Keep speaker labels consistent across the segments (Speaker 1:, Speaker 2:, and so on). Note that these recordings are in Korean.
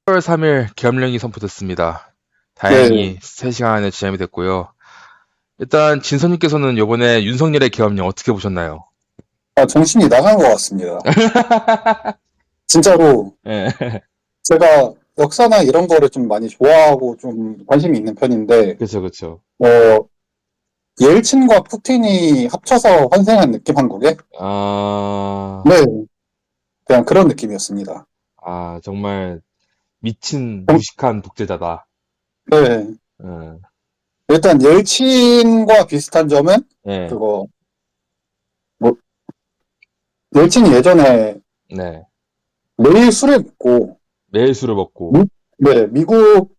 Speaker 1: 10월 3일 계엄령이 선포됐습니다.
Speaker 2: 네,
Speaker 1: 다행히 3시간 안에 지점이 됐고요. 일단 진선님께서는 요번에 윤석열의 계엄령 어떻게 보셨나요?
Speaker 2: 정신이 나간 것 같습니다. 진짜로
Speaker 1: 예,
Speaker 2: 제가 역사나 이런 거를 좀 많이 좋아하고 좀 관심이 있는 편인데,
Speaker 1: 그쵸, 그쵸.
Speaker 2: 어, 옐친과 푸틴이 합쳐서 환생한 느낌 한국에?
Speaker 1: 아,
Speaker 2: 네, 그냥 그런 느낌이었습니다.
Speaker 1: 정말 미친
Speaker 2: 정-
Speaker 1: 무식한 독재자다.
Speaker 2: 네,
Speaker 1: 예,
Speaker 2: 일단 옐친과 비슷한 점은
Speaker 1: 예,
Speaker 2: 그거, 뭐, 옐친이 예전에
Speaker 1: 네.
Speaker 2: 매일 술을 먹고,
Speaker 1: 매일 술을 먹고,
Speaker 2: 미, 네, 미국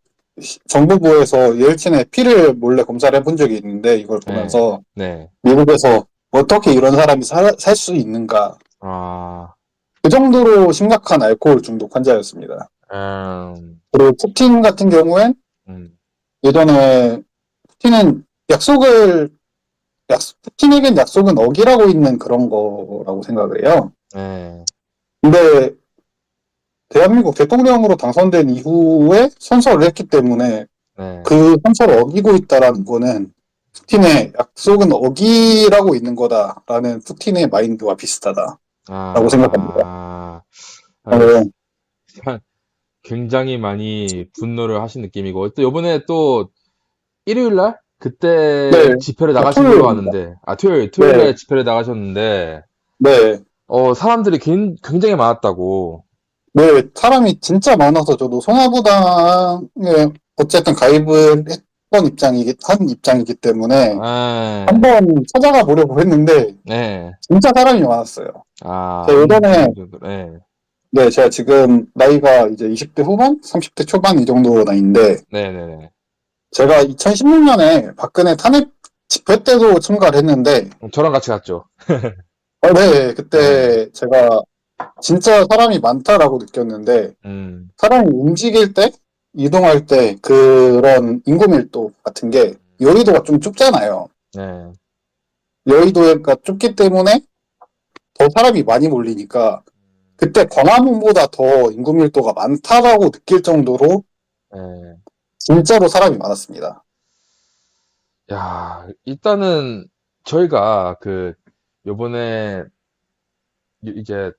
Speaker 2: 정부부에서 옐친의 피를 몰래 검사를 해본 적이 있는데, 이걸
Speaker 1: 네,
Speaker 2: 보면서
Speaker 1: 네.
Speaker 2: 미국에서 어떻게 이런 사람이 살 수 있는가.
Speaker 1: 아,
Speaker 2: 그 정도로 심각한 알코올 중독 환자였습니다.
Speaker 1: 음,
Speaker 2: 그리고 푸틴 같은 경우엔
Speaker 1: 음,
Speaker 2: 예전에 푸틴은 푸틴에겐 약속은 어기라고 있는 그런 거라고 생각을 해요.
Speaker 1: 네,
Speaker 2: 근데 대한민국 대통령으로 당선된 이후에 선서를 했기 때문에
Speaker 1: 네.
Speaker 2: 그 선서를 어기고 있다라는 거는 푸틴의 약속은 어기라고 있는 거다라는 푸틴의 마인드와 비슷하다라고 생각합니다.
Speaker 1: 아,
Speaker 2: 어,
Speaker 1: 알겠습니다. 굉장히 많이 분노를 하신 느낌이고, 또 요번에 또 일요일 날? 그때
Speaker 2: 네,
Speaker 1: 집회를 나가신 걸로
Speaker 2: 토요일입니다.
Speaker 1: 아는데, 토요일
Speaker 2: 네,
Speaker 1: 날 집회를 나가셨는데,
Speaker 2: 네.
Speaker 1: 사람들이 굉장히 많았다고.
Speaker 2: 네, 사람이 진짜 많아서 저도 송화부당에 어쨌든 가입을 한 입장이기 때문에
Speaker 1: 에,
Speaker 2: 한번 찾아가 보려고 했는데
Speaker 1: 네.
Speaker 2: 진짜 사람이 많았어요. 제가 예전에,
Speaker 1: 어느 정도, 네.
Speaker 2: 네, 제가 지금 나이가 이제 20대 후반, 30대 초반 이 정도 나이인데
Speaker 1: 네네네.
Speaker 2: 제가 2016년에 박근혜 탄핵 집회 때도 참가를 했는데
Speaker 1: 저랑 같이 갔죠.
Speaker 2: 네,
Speaker 1: 네.
Speaker 2: 그때 제가 진짜 사람이 많다라고 느꼈는데
Speaker 1: 음,
Speaker 2: 사람이 움직일 때, 이동할 때 그런 인구 밀도 같은 게 여의도가 좀 좁잖아요.
Speaker 1: 네.
Speaker 2: 여의도가 좁기 때문에 더 사람이 많이 몰리니까 그때 광화문보다 더 인구 밀도가 많다라고 느낄 정도로
Speaker 1: 네.
Speaker 2: 진짜로 사람이 많았습니다.
Speaker 1: 일단은 저희가 요번에 이제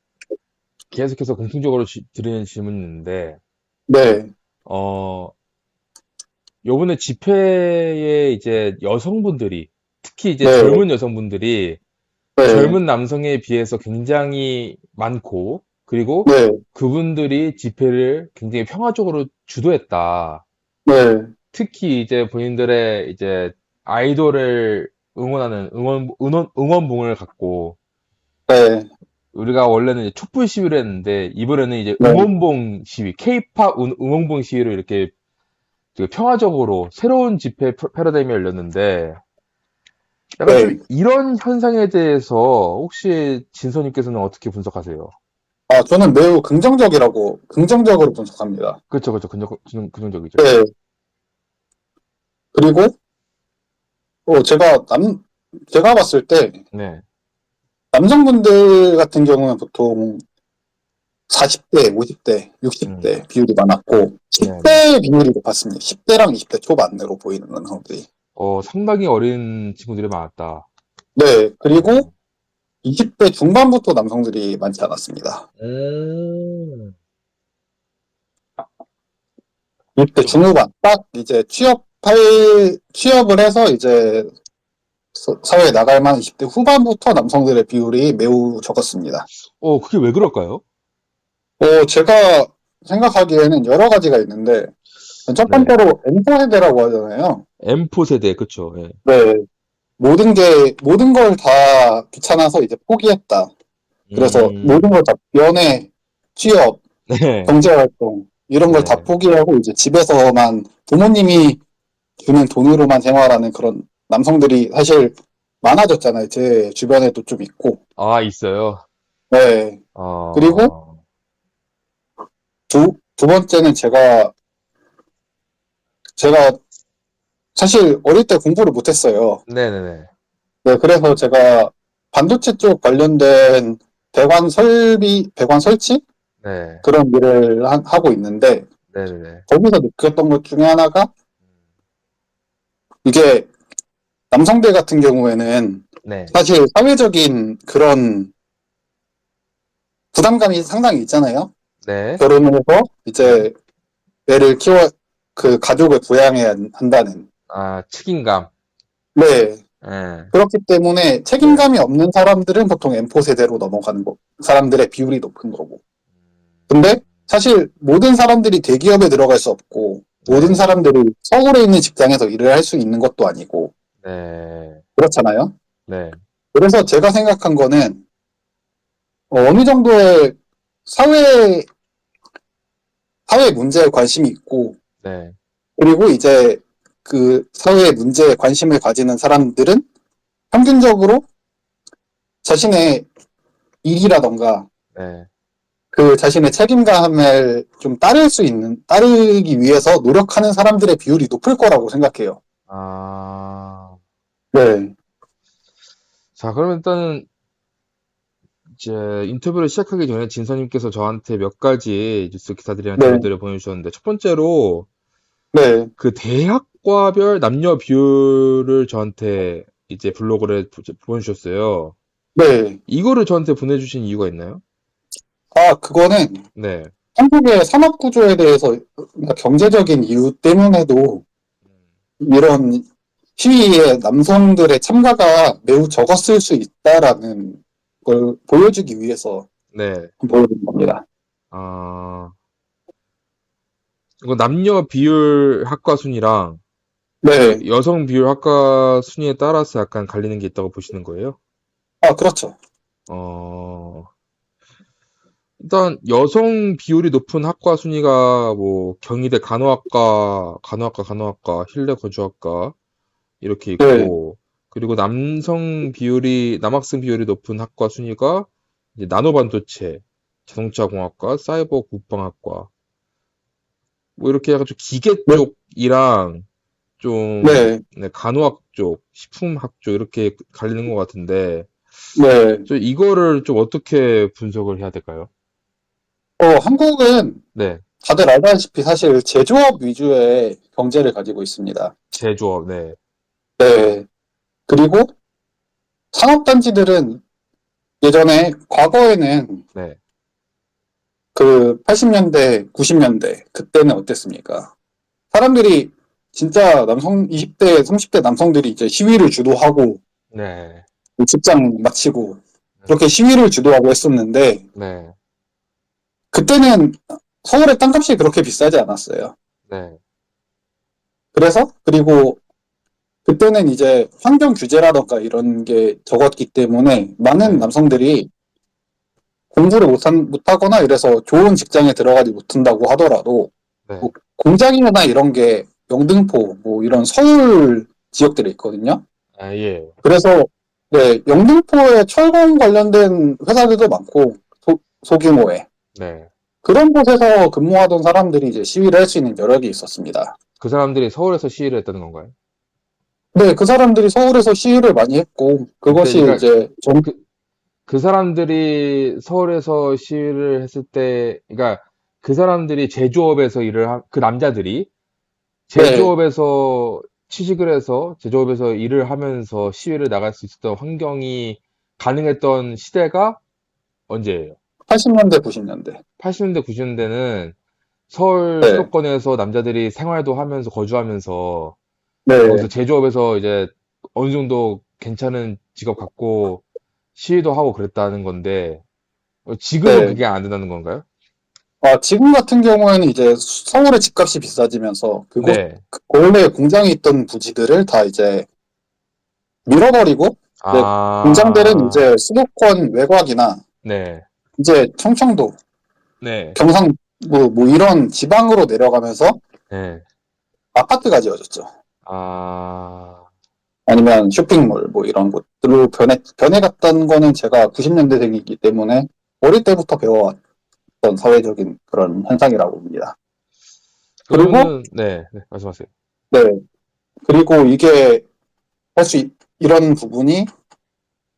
Speaker 1: 계속해서 공통적으로 드리는 질문이 있는데,
Speaker 2: 네,
Speaker 1: 어, 요번에 집회에 이제 여성분들이, 특히 이제
Speaker 2: 네,
Speaker 1: 젊은 여성분들이
Speaker 2: 네,
Speaker 1: 젊은 남성에 비해서 굉장히 많고, 그리고
Speaker 2: 네,
Speaker 1: 그분들이 집회를 굉장히 평화적으로 주도했다.
Speaker 2: 네,
Speaker 1: 특히 이제 본인들의 이제 아이돌을 응원하는 응원봉을 갖고,
Speaker 2: 네,
Speaker 1: 우리가 원래는 이제 촛불 시위를 했는데, 이번에는 이제
Speaker 2: 네,
Speaker 1: 응원봉 시위, 케이팝 응원봉 시위를 이렇게 평화적으로 새로운 집회 패러다임이 열렸는데, 약간 좀
Speaker 2: 네.
Speaker 1: 이런 현상에 대해서 혹시 진서님께서는 어떻게 분석하세요?
Speaker 2: 저는 매우 긍정적으로 분석합니다.
Speaker 1: 그렇죠, 그렇죠. 긍정적이죠.
Speaker 2: 네, 그리고, 제가 봤을 때,
Speaker 1: 네,
Speaker 2: 남성분들 같은 경우는 보통 40대, 50대,
Speaker 1: 음,
Speaker 2: 60대 비율이 많았고
Speaker 1: 네, 네.
Speaker 2: 10대 비율이 높았습니다. 10대랑 20대 초반으로 보이는 남성들이.
Speaker 1: 상당히 어린 친구들이 많았다.
Speaker 2: 네, 그리고
Speaker 1: 음,
Speaker 2: 20대 중반부터 남성들이 많지 않았습니다.
Speaker 1: 음,
Speaker 2: 20대 중후반, 딱 이제 취업을 해서 이제 사회에 나갈 만한 20대 후반부터 남성들의 비율이 매우 적었습니다.
Speaker 1: 그게 왜 그럴까요?
Speaker 2: 제가 생각하기에는 여러 가지가 있는데, 첫
Speaker 1: 네,
Speaker 2: 번째로 엠포 세대라고 하잖아요.
Speaker 1: M4 세대, 그쵸. 예.
Speaker 2: 네, 모든 걸 다 귀찮아서 이제 포기했다. 그래서 모든
Speaker 1: 음,
Speaker 2: 걸 다 연애, 취업,
Speaker 1: 네,
Speaker 2: 경제활동, 이런 걸 다
Speaker 1: 네,
Speaker 2: 포기하고 이제 집에서만 부모님이 주는 돈으로만 생활하는 그런 남성들이 사실 많아졌잖아요. 제 주변에도 좀 있고.
Speaker 1: 있어요.
Speaker 2: 네. 그리고
Speaker 1: 어,
Speaker 2: 두 번째는 제가 사실 어릴 때 공부를 못했어요.
Speaker 1: 네네네.
Speaker 2: 네, 그래서 제가 반도체 쪽 관련된 배관 설치?
Speaker 1: 네,
Speaker 2: 그런 일을 하고 있는데,
Speaker 1: 네네네.
Speaker 2: 거기서 느꼈던 것 중에 하나가 이게 남성들 같은 경우에는
Speaker 1: 네.
Speaker 2: 사실 사회적인 그런 부담감이 상당히 있잖아요.
Speaker 1: 네.
Speaker 2: 결혼을 해서
Speaker 1: 네.
Speaker 2: 이제 애를 그 가족을 부양해야 한다는.
Speaker 1: 책임감.
Speaker 2: 네.
Speaker 1: 예.
Speaker 2: 그렇기 때문에
Speaker 1: 네.
Speaker 2: 책임감이 없는 사람들은 보통 M4 세대로 넘어가는 거, 사람들의 비율이 높은 거고. 근데 사실 모든 사람들이 대기업에 들어갈 수 없고, 모든
Speaker 1: 네.
Speaker 2: 사람들이 서울에 있는 직장에서 일을 할 수 있는 것도 아니고,
Speaker 1: 네.
Speaker 2: 그렇잖아요.
Speaker 1: 네.
Speaker 2: 그래서 제가 생각한 거는 어느 정도의 사회, 사회 문제에 관심이 있고,
Speaker 1: 네.
Speaker 2: 그리고 이제 그 사회 문제에 관심을 가지는 사람들은 평균적으로 자신의 일이라던가
Speaker 1: 네.
Speaker 2: 그 자신의 책임감을 좀 따르기 위해서 노력하는 사람들의 비율이 높을 거라고 생각해요.
Speaker 1: 아,
Speaker 2: 네.
Speaker 1: 자, 그러면 일단은 이제 인터뷰를 시작하기 전에 진서님께서 저한테 몇 가지 뉴스 기사들이랑
Speaker 2: 네.
Speaker 1: 자료들을 보내주셨는데, 첫 번째로
Speaker 2: 네.
Speaker 1: 그 대학과별 남녀 비율을 저한테 이제 블로그를 보내주셨어요.
Speaker 2: 네.
Speaker 1: 이거를 저한테 보내주신 이유가 있나요?
Speaker 2: 아, 그거는
Speaker 1: 네.
Speaker 2: 한국의 산업 구조에 대해서 그러니까 경제적인 이유 때문에도 이런 시위에 남성들의 참가가 매우 적었을 수 있다라는 걸 보여주기 위해서
Speaker 1: 네.
Speaker 2: 보여준 겁니다.
Speaker 1: 아, 이거 남녀 비율 학과 순위랑
Speaker 2: 네.
Speaker 1: 여성 비율 학과 순위에 따라서 약간 갈리는 게 있다고 보시는 거예요?
Speaker 2: 아, 그렇죠.
Speaker 1: 어, 일단 여성 비율이 높은 학과 순위가 뭐 경희대 간호학과, 힐대 거주학과 이렇게
Speaker 2: 네.
Speaker 1: 있고, 그리고 남학생 비율이 높은 학과 순위가 이제 나노반도체, 자동차공학과, 사이버 국방학과 뭐 이렇게 약간 좀 기계
Speaker 2: 네.
Speaker 1: 쪽이랑 좀
Speaker 2: 네.
Speaker 1: 네, 간호학 쪽, 식품학 쪽 이렇게 갈리는 것 같은데
Speaker 2: 네.
Speaker 1: 저 이거를 좀 어떻게 분석을 해야 될까요?
Speaker 2: 한국은
Speaker 1: 네,
Speaker 2: 다들 알다시피 사실 제조업 위주의 경제를 가지고 있습니다.
Speaker 1: 제조업, 네,
Speaker 2: 네. 그리고 산업단지들은 예전에 과거에는
Speaker 1: 네,
Speaker 2: 그 80년대, 90년대 그때는 어땠습니까? 사람들이 진짜 20대, 30대 남성들이 이제 시위를 주도하고
Speaker 1: 네,
Speaker 2: 직장 마치고 그렇게 시위를 주도하고 했었는데
Speaker 1: 네,
Speaker 2: 그때는 서울의 땅값이 그렇게 비싸지 않았어요.
Speaker 1: 네,
Speaker 2: 그래서 그리고 그때는 이제 환경 규제라던가 이런 게 적었기 때문에 많은
Speaker 1: 네,
Speaker 2: 남성들이 공부를 못하거나 이래서 좋은 직장에 들어가지 못한다고 하더라도
Speaker 1: 네.
Speaker 2: 뭐 공장이나 이런 게 영등포 뭐 이런 서울 지역들에 있거든요.
Speaker 1: 예,
Speaker 2: 그래서 네, 영등포에 철강 관련된 회사들도 많고 소규모의
Speaker 1: 네.
Speaker 2: 그런 곳에서 근무하던 사람들이 이제 시위를 할 수 있는 여력이 있었습니다.
Speaker 1: 그 사람들이 서울에서 시위를 했다는 건가요?
Speaker 2: 네, 그 사람들이 서울에서 시위를 많이 했고
Speaker 1: 그때,
Speaker 2: 그것이
Speaker 1: 그러니까
Speaker 2: 이제 전
Speaker 1: 그, 그 사람들이 서울에서 시위를 했을 때, 그러니까 그 사람들이 제조업에서 그 남자들이
Speaker 2: 네,
Speaker 1: 제조업에서 취직을 해서 제조업에서 일을 하면서 시위를 나갈 수 있었던 환경이 가능했던 시대가 언제예요?
Speaker 2: 80년대, 90년대.
Speaker 1: 80년대, 90년대는 서울
Speaker 2: 네,
Speaker 1: 수도권에서 남자들이 생활도 하면서 거주하면서 거기서
Speaker 2: 네,
Speaker 1: 제조업에서 이제 어느 정도 괜찮은 직업 갖고 시위도 하고 그랬다는 건데 지금은
Speaker 2: 네.
Speaker 1: 그게 안 된다는 건가요?
Speaker 2: 지금 같은 경우에는 이제 서울의 집값이 비싸지면서
Speaker 1: 네.
Speaker 2: 원래 공장이 있던 부지들을 다 이제 밀어버리고, 이제 공장들은
Speaker 1: 아,
Speaker 2: 이제 수도권 외곽이나
Speaker 1: 네.
Speaker 2: 이제 청청도,
Speaker 1: 네.
Speaker 2: 경상, 뭐 이런 지방으로 내려가면서
Speaker 1: 네.
Speaker 2: 아파트가 지어졌죠.
Speaker 1: 아,
Speaker 2: 아니면 쇼핑몰, 뭐 이런 곳들로 변해갔던 거는 제가 90년대생이기 때문에 어릴 때부터 배워왔던 사회적인 그런 현상이라고 봅니다. 그리고,
Speaker 1: 그러면은, 네, 네, 말씀하세요.
Speaker 2: 네, 그리고 이게 이런 부분이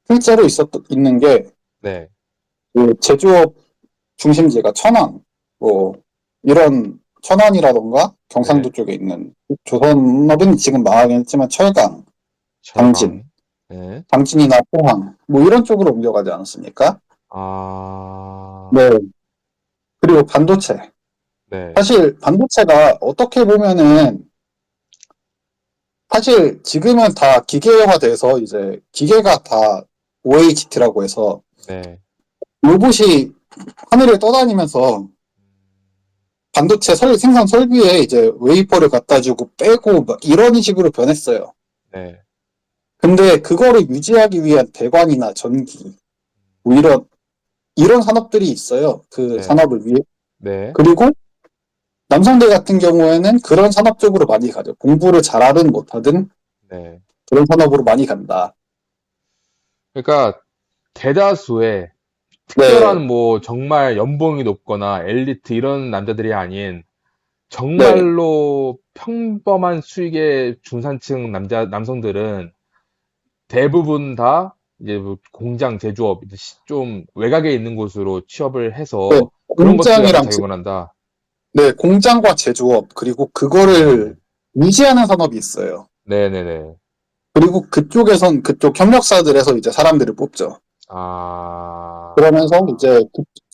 Speaker 2: 실제로 있는 게,
Speaker 1: 네.
Speaker 2: 그 제조업 중심지가 천안, 뭐, 이런 천안이라던가 경상도
Speaker 1: 네,
Speaker 2: 쪽에 있는 조선업은 지금 망하긴 했지만 철강, 당진,
Speaker 1: 철강. 네.
Speaker 2: 당진이나 포항 뭐 이런 쪽으로 옮겨가지 않았습니까?
Speaker 1: 아,
Speaker 2: 네. 그리고 반도체.
Speaker 1: 네,
Speaker 2: 사실 반도체가 어떻게 보면은 사실 지금은 다 기계화돼서 이제 기계가 다 OHT라고 해서
Speaker 1: 네.
Speaker 2: 로봇이 하늘을 떠다니면서 반도체 생산 설비에 이제 웨이퍼를 갖다 주고 빼고 막 이런 식으로 변했어요.
Speaker 1: 네,
Speaker 2: 근데 그거를 유지하기 위한 배관이나 전기, 뭐 이런 산업들이 있어요. 그
Speaker 1: 네,
Speaker 2: 산업을 위해.
Speaker 1: 네,
Speaker 2: 그리고 남성들 같은 경우에는 그런 산업 쪽으로 많이 가죠. 공부를 잘하든 못하든
Speaker 1: 네.
Speaker 2: 그런 산업으로 많이 간다.
Speaker 1: 그러니까 대다수의
Speaker 2: 네,
Speaker 1: 특별한 뭐 정말 연봉이 높거나 엘리트 이런 남자들이 아닌
Speaker 2: 네,
Speaker 1: 정말로 평범한 수익의 중산층 남성들은 대부분 다 이제 뭐 공장, 제조업, 이제 좀 외곽에 있는 곳으로 취업을
Speaker 2: 네.
Speaker 1: 해서 그런 것들을 약간
Speaker 2: 공장이랑,
Speaker 1: 자격을 한다.
Speaker 2: 네, 공장과 제조업, 그리고 그거를
Speaker 1: 음,
Speaker 2: 유지하는 산업이 있어요.
Speaker 1: 네네네.
Speaker 2: 그리고 그쪽에선 그쪽 협력사들에서 이제 사람들을 뽑죠. 그러면서
Speaker 1: 아,
Speaker 2: 이제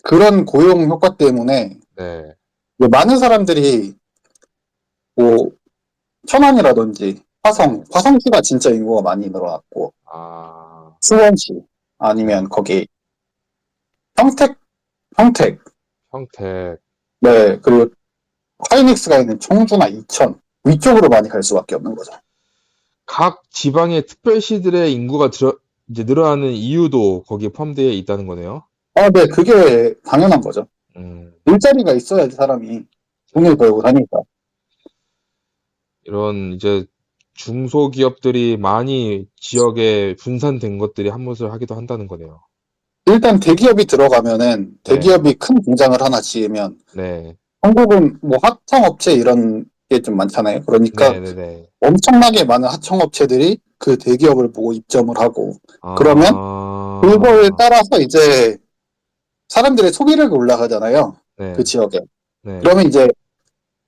Speaker 2: 그런 고용 효과 때문에
Speaker 1: 네,
Speaker 2: 많은 사람들이 뭐 천안이라든지 화성시가 진짜 인구가 많이 늘어났고
Speaker 1: 아,
Speaker 2: 수원시
Speaker 1: 네.
Speaker 2: 아니면 거기 평택 평택
Speaker 1: 평택.
Speaker 2: 네 그리고 하이닉스가 있는 청주나 이천 위쪽으로 많이 갈 수밖에 없는 거죠.
Speaker 1: 각 지방의 특별시들의 인구가 이제 늘어나는 이유도 거기에 포함되어 있다는 거네요.
Speaker 2: 아, 네 그게 당연한 거죠.
Speaker 1: 음,
Speaker 2: 일자리가 있어야지 사람이 돈을
Speaker 1: 자,
Speaker 2: 벌고 다니까.
Speaker 1: 이런 이제 중소기업들이 많이 지역에 분산된 것들이 한몫을 하기도 한다는 거네요.
Speaker 2: 일단 대기업이 들어가면은
Speaker 1: 네,
Speaker 2: 대기업이 큰 공장을 하나 지으면
Speaker 1: 네,
Speaker 2: 한국은 뭐 하청업체 이런 게 좀 많잖아요. 그러니까
Speaker 1: 네, 네, 네.
Speaker 2: 엄청나게 많은 하청업체들이 그 대기업을 보고 입점을 하고 그러면 그거에
Speaker 1: 아,
Speaker 2: 따라서 이제 사람들의 소비력이 올라가잖아요. 그
Speaker 1: 네,
Speaker 2: 지역에.
Speaker 1: 네,
Speaker 2: 그러면 이제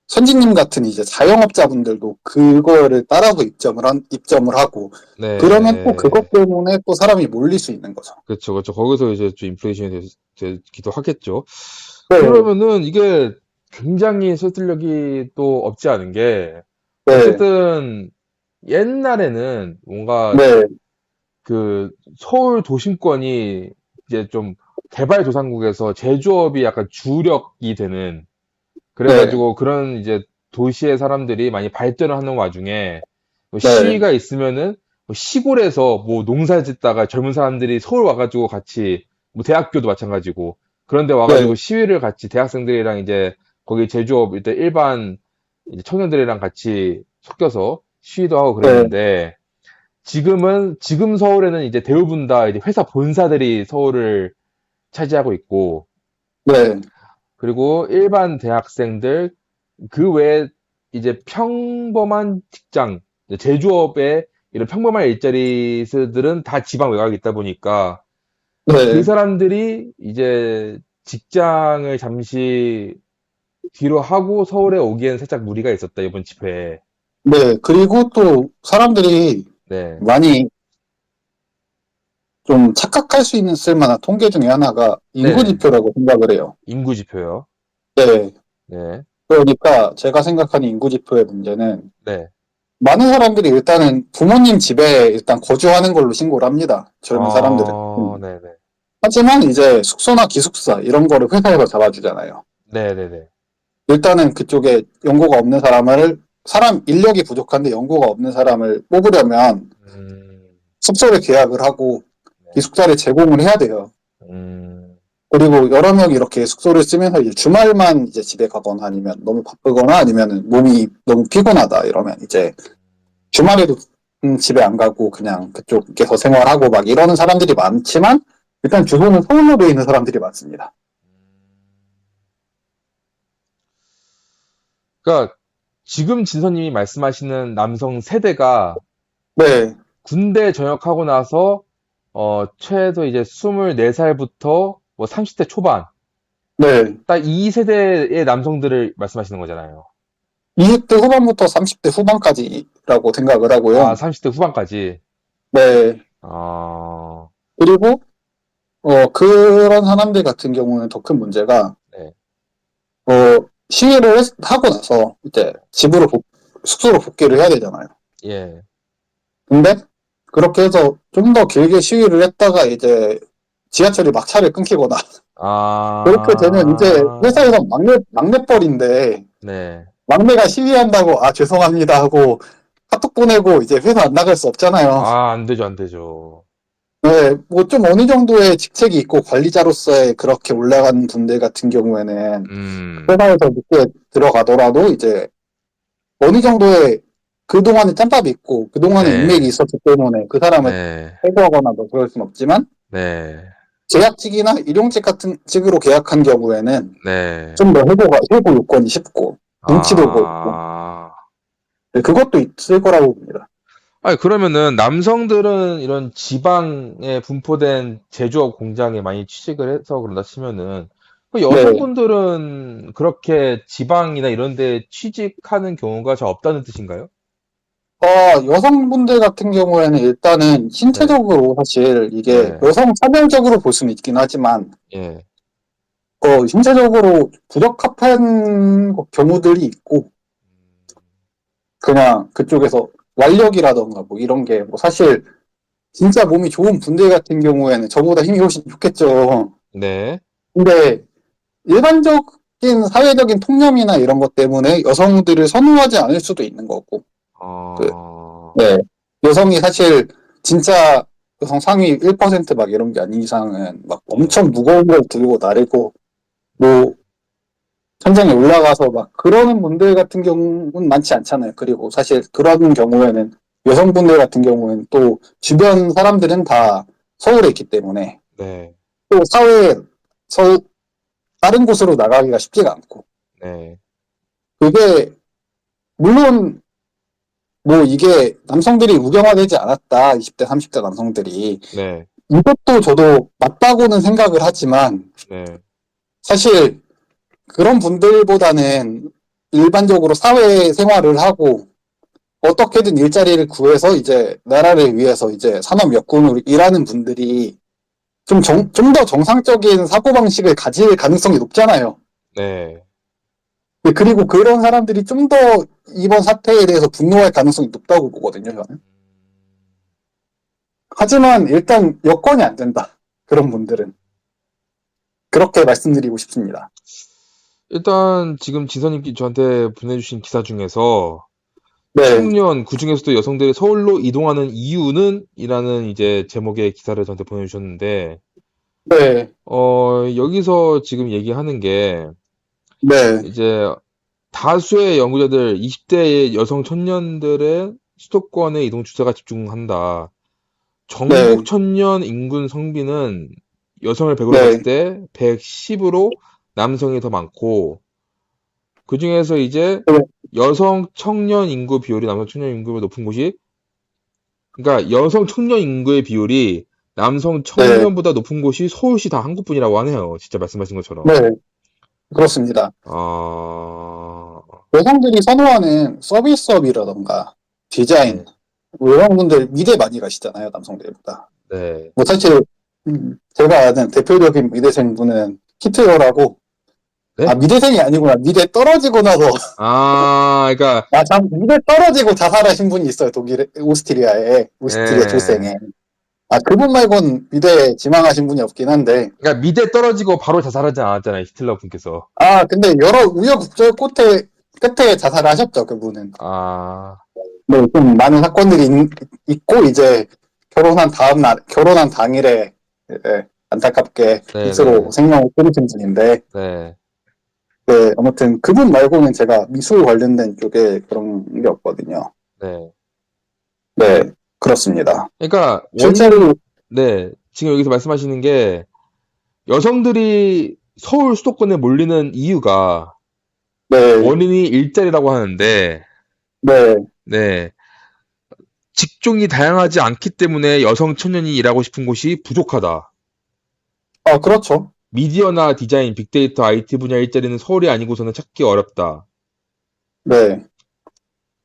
Speaker 2: 선진님 같은 이제 자영업자분들도 그거를 따라서 입점을 하고 그러면 또
Speaker 1: 네.
Speaker 2: 그것 때문에 또 사람이 몰릴 수 있는 거죠.
Speaker 1: 그렇죠, 그렇죠. 거기서 이제 좀 인플레이션이 되기도 하겠죠.
Speaker 2: 네,
Speaker 1: 그러면은 이게 굉장히 설득력이 또 없지 않은 게
Speaker 2: 네,
Speaker 1: 어쨌든 옛날에는 뭔가
Speaker 2: 네,
Speaker 1: 그 서울 도심권이 이제 좀 개발도상국에서 제조업이 약간 주력이 되는
Speaker 2: 네,
Speaker 1: 그래가지고 그런 이제 도시의 사람들이 많이 발전을 하는 와중에 뭐
Speaker 2: 네,
Speaker 1: 시위가 있으면은 뭐 시골에서 뭐 농사 짓다가 젊은 사람들이 서울 와가지고 같이 뭐 대학교도 마찬가지고 그런데 와가지고
Speaker 2: 네,
Speaker 1: 시위를 같이 대학생들이랑 이제 거기 제조업 일단 일반 이제 청년들이랑 같이 섞여서 시위도 하고
Speaker 2: 네,
Speaker 1: 그랬는데 지금 서울에는 이제 대부분 다 이제 회사 본사들이 서울을 차지하고 있고
Speaker 2: 네,
Speaker 1: 그리고 일반 대학생들 그 외에 이제 평범한 직장, 제조업의 이런 평범한 일자리들은 다 지방 외곽에 있다 보니까 그
Speaker 2: 네,
Speaker 1: 사람들이 이제 직장을 잠시 뒤로 하고 서울에 오기엔 살짝 무리가 있었다, 이번 집회에.
Speaker 2: 네. 그리고 또 사람들이
Speaker 1: 네,
Speaker 2: 많이 좀 착각할 수 있는 쓸만한 통계 중에 하나가
Speaker 1: 네네.
Speaker 2: 인구지표라고 생각을 해요.
Speaker 1: 인구 지표요.
Speaker 2: 네.
Speaker 1: 네,
Speaker 2: 그러니까 제가 생각하는 인구지표의 문제는
Speaker 1: 네.
Speaker 2: 많은 사람들이 일단은 부모님 집에 일단 거주하는 걸로 신고를 합니다. 젊은 사람들은.
Speaker 1: 네네.
Speaker 2: 하지만 이제 숙소나 기숙사 이런 거를 회사에서 잡아주잖아요.
Speaker 1: 네네네.
Speaker 2: 일단은 그쪽에 연고가 없는 사람 인력이 부족한데 연고가 없는 사람을 뽑으려면
Speaker 1: 음,
Speaker 2: 숙소를 계약을 하고
Speaker 1: 네.
Speaker 2: 기숙사를 제공을 해야 돼요.
Speaker 1: 음,
Speaker 2: 그리고 여러 명이 이렇게 숙소를 쓰면서 이제 주말만 이제 집에 가거나 아니면 너무 바쁘거나 아니면 몸이 너무 피곤하다 이러면 이제 주말에도 집에 안 가고 그냥 그쪽에서 생활하고 막 이러는 사람들이 많지만 일단 주소는 서울로 돼 있는 사람들이 많습니다.
Speaker 1: 그러니까 지금 진선님이 말씀하시는 남성 세대가
Speaker 2: 네,
Speaker 1: 군대 전역하고 나서 최소 이제 24살부터 뭐 30대 초반
Speaker 2: 네.
Speaker 1: 딱 이 세대의 남성들을 말씀하시는 거잖아요.
Speaker 2: 20대 후반부터 30대 후반까지라고 생각을
Speaker 1: 아,
Speaker 2: 하고요.
Speaker 1: 30대 후반까지.
Speaker 2: 네.
Speaker 1: 아,
Speaker 2: 그리고, 그런 사람들 같은 경우는 더 큰 문제가,
Speaker 1: 네.
Speaker 2: 어, 시위를 하고 나서 이제 숙소로 복귀를 해야 되잖아요.
Speaker 1: 예.
Speaker 2: 근데 그렇게 해서 좀 더 길게 시위를 했다가 이제 지하철이 막차를 끊기거나 그렇게 되면 이제
Speaker 1: 아,
Speaker 2: 회사에서 막내뻘인데
Speaker 1: 네.
Speaker 2: 막내가 시위한다고 아 죄송합니다 하고 카톡 보내고 이제 회사 안 나갈 수 없잖아요.
Speaker 1: 아, 안 되죠, 안 되죠.
Speaker 2: 네, 뭐 좀 어느 정도의 직책이 있고 관리자로서의 그렇게 올라간 분들 같은 경우에는
Speaker 1: 음,
Speaker 2: 회사에서 늦게 들어가더라도 이제 어느 정도의 그동안의 짬밥이 있고 그동안의 인맥이
Speaker 1: 네,
Speaker 2: 있었기 때문에 그 사람을
Speaker 1: 네,
Speaker 2: 해고하거나 뭐 그럴 순 없지만
Speaker 1: 네,
Speaker 2: 계약직이나 일용직 같은 직으로 계약한 경우에는
Speaker 1: 네.
Speaker 2: 좀 더 해고 요건이 쉽고 눈치도 보이고
Speaker 1: 아,
Speaker 2: 네, 그것도 있을 거라고 봅니다.
Speaker 1: 아니, 그러면은 남성들은 이런 지방에 분포된 제조업 공장에 많이 취직을 해서 그런다 치면은 그
Speaker 2: 네,
Speaker 1: 여성분들은 그렇게 지방이나 이런 데 취직하는 경우가 잘 없다는 뜻인가요?
Speaker 2: 여성분들 같은 경우에는 일단은
Speaker 1: 네,
Speaker 2: 신체적으로 사실 이게
Speaker 1: 네,
Speaker 2: 여성 차별적으로 볼 수는 있긴 하지만
Speaker 1: 예,
Speaker 2: 신체적으로 부적합한 경우들이 있고 그냥 그쪽에서 완력이라던가 뭐 이런 게 뭐 사실 진짜 몸이 좋은 분들 같은 경우에는 저보다 힘이 훨씬 좋겠죠.
Speaker 1: 네,
Speaker 2: 근데 일반적인 사회적인 통념이나 이런 것 때문에 여성들을 선호하지 않을 수도 있는 거고, 그,
Speaker 1: 어,
Speaker 2: 네. 여성이 사실 진짜 여성 상위 1%막 이런 게 아닌 이상은 막
Speaker 1: 네,
Speaker 2: 엄청 무거운 걸 들고 나르고, 뭐, 천장에 올라가서 막 그러는 분들 같은 경우는 많지 않잖아요. 그리고 사실 그런 경우에는 여성분들 같은 경우에는 또 주변 사람들은 다 서울에 있기 때문에
Speaker 1: 네,
Speaker 2: 또 사회에서 다른 곳으로 나가기가 쉽지가 않고,
Speaker 1: 네,
Speaker 2: 그게 물론 뭐 이게 남성들이 우경화되지 않았다. 20대, 30대 남성들이.
Speaker 1: 네,
Speaker 2: 이것도 저도 맞다고는 생각을 하지만
Speaker 1: 네,
Speaker 2: 사실 그런 분들보다는 일반적으로 사회 생활을 하고 어떻게든 일자리를 구해서 이제 나라를 위해서 이제 산업 역군으로 일하는 분들이 좀 더 정상적인 사고방식을 가질 가능성이 높잖아요.
Speaker 1: 네.
Speaker 2: 그리고 그런 사람들이 좀 더 이번 사태에 대해서 분노할 가능성이 높다고 보거든요, 저는. 하지만 일단 여건이 안 된다. 그런 분들은. 그렇게 말씀드리고 싶습니다.
Speaker 1: 일단 지금 지선님께 저한테 보내주신 기사 중에서
Speaker 2: 네,
Speaker 1: 청년, 그중에서도 여성들이 서울로 이동하는 이유는? 이라는 이제 제목의 기사를 저한테 보내주셨는데,
Speaker 2: 네,
Speaker 1: 여기서 지금 얘기하는 게,
Speaker 2: 네,
Speaker 1: 이제 다수의 연구자들, 20대의 여성 청년들의 수도권의 이동 추세가 집중한다. 전국
Speaker 2: 네,
Speaker 1: 청년 인구 성비는 여성을 100으로 봤을
Speaker 2: 네,
Speaker 1: 때 110으로 남성이 더 많고, 그중에서 이제
Speaker 2: 네,
Speaker 1: 여성 청년 인구 비율이 남성 청년 인구보다 높은 곳이, 그러니까 여성 청년 인구의 비율이 남성
Speaker 2: 네,
Speaker 1: 청년보다 높은 곳이 서울시 다 한국뿐이라고 하네요. 진짜 말씀하신 것처럼.
Speaker 2: 네, 그렇습니다.
Speaker 1: 아,
Speaker 2: 여성들이 선호하는 서비스업이라던가 디자인,
Speaker 1: 네,
Speaker 2: 뭐 이런 분들 미대 많이 가시잖아요, 남성들보다.
Speaker 1: 네,
Speaker 2: 뭐 사실 제가 아는 대표적인 미대생 분은 히트러라고
Speaker 1: 네?
Speaker 2: 미대생이 아니구나. 미대 떨어지고 나서
Speaker 1: 아, 그러니까,
Speaker 2: 미대 떨어지고 자살하신 분이 있어요. 독일 오스트리아
Speaker 1: 예,
Speaker 2: 조생에. 그분 말고는 미대 지망하신 분이 없긴 한데,
Speaker 1: 그러니까 미대 떨어지고 바로 자살하지 않았잖아요. 히틀러 분께서.
Speaker 2: 근데 여러 우여곡절 끝에 자살을 하셨죠, 그분은.
Speaker 1: 아,
Speaker 2: 네, 좀 많은 사건들이 있고, 이제 결혼한 당일에, 안타깝게 스스로
Speaker 1: 네네,
Speaker 2: 생명을 끊으신 분인데,
Speaker 1: 네,
Speaker 2: 네, 아무튼 그분 말고는 제가 미술 관련된 쪽에 그런 게 없거든요.
Speaker 1: 네.
Speaker 2: 네, 그렇습니다.
Speaker 1: 그러니까
Speaker 2: 실제로,
Speaker 1: 네, 지금 여기서 말씀하시는 게 여성들이 서울 수도권에 몰리는 이유가
Speaker 2: 네,
Speaker 1: 원인이 일자리라고 하는데,
Speaker 2: 네,
Speaker 1: 네, 직종이 다양하지 않기 때문에 여성 청년이 일하고 싶은 곳이 부족하다.
Speaker 2: 그렇죠.
Speaker 1: 미디어나 디자인, 빅데이터, IT 분야 일자리는 서울이 아니고서는 찾기 어렵다.
Speaker 2: 네.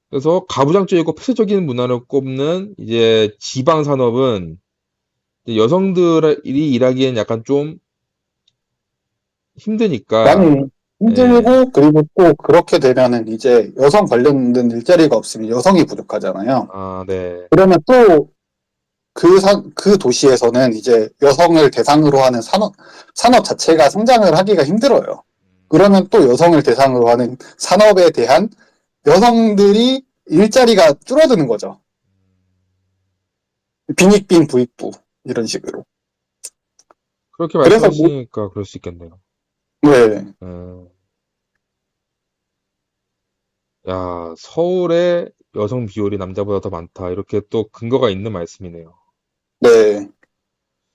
Speaker 1: 그래서 가부장적이고 폐쇄적인 문화를 꼽는 이제 지방 산업은 이제 여성들이 일하기엔 약간 좀 힘드니까,
Speaker 2: 많이
Speaker 1: 예,
Speaker 2: 힘들고, 그리고 또 그렇게 되면은 이제 여성 관련된 일자리가 없으면 여성이 부족하잖아요.
Speaker 1: 아, 네,
Speaker 2: 그러면 또 그 도시에서는 이제 여성을 대상으로 하는 산업 자체가 성장을 하기가 힘들어요. 그러면 또 여성을 대상으로 하는 산업에 대한 여성들이 일자리가 줄어드는 거죠. 빈익빈 부익부 이런 식으로.
Speaker 1: 그렇게
Speaker 2: 그래서
Speaker 1: 말씀하시니까 그럴 수 있겠네요.
Speaker 2: 네,
Speaker 1: 음, 야, 서울의 여성 비율이 남자보다 더 많다. 이렇게 또 근거가 있는 말씀이네요.
Speaker 2: 네.